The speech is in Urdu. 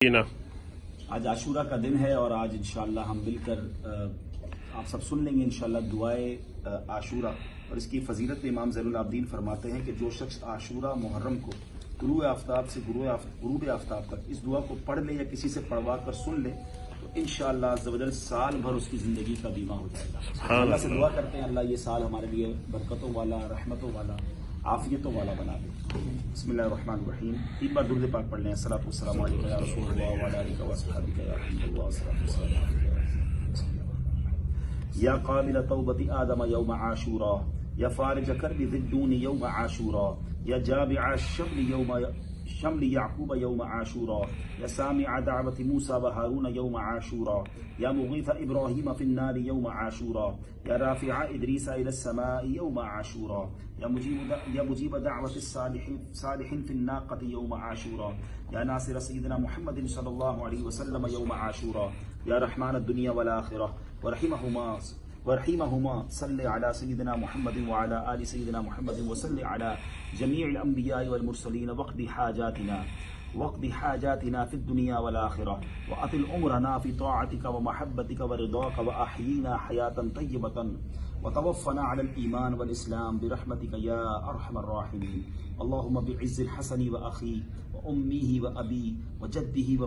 آج عاشورہ کا دن ہے اور آج انشاءاللہ ہم مل کر آپ سب سن لیں گے انشاءاللہ دعائے عاشورہ اور اس کی فضیلت میں امام زین العابدین فرماتے ہیں کہ جو شخص عاشورہ محرم کو طلوع آفتاب سے غروب آفتاب تک اس دعا کو پڑھ لے یا کسی سے پڑھوا کر سن لے تو انشاءاللہ عز و جل سال بھر اس کی زندگی کا بیمہ ہو جائے گا۔ اللہ سے دعا کرتے ہیں اللہ یہ سال ہمارے لیے برکتوں والا، رحمتوں والا، عافیتوں والا بنا دے۔ بسم اللہ الرحمن الرحیم۔ 3 بار درود پاک پڑھ لیں۔ الصلاۃ والسلام علیک یا رسول اللہ وعلی آلک واصحابک یا حبیب اللہ، الصلاۃ والسلام علیک یا قابل توبۃ آدم یوم عاشورا، یا فارج کرب ذی الدون یوم عاشورا، یا جابع شمل یعقوب یوم عاشورا، یا سامع دعوت موسیٰ و ہارون یوم عاشورا، یا مغیث ابراہیم فی النار یوم عاشورا، یا رافع ادریس الی السماء یوم عاشورا، یا مجیب دعوت الصالحین فی الناقۃ یوم عاشورا، یا ناصر سیدنا محمد صلی اللہ علیہ وسلم یوم عاشورا، یا رحمان الدنیا والآخرہ ورحمہما صلی علی سیدنا محمد وعلی آل سیدنا محمد وصلی علی جمیع الانبیاء والمرسلین وقض حاجاتنا فی الدنیا والآخرہ واطل عمرنا فی طاعتک ومحبتک ورضاک واحیینا حیاتا طیبتا وتوفنا على الإيمان والإسلام برحمتك يا أرحم الراحمين اللهم بعز الحسن وأخيه وأمه وأبيه وجده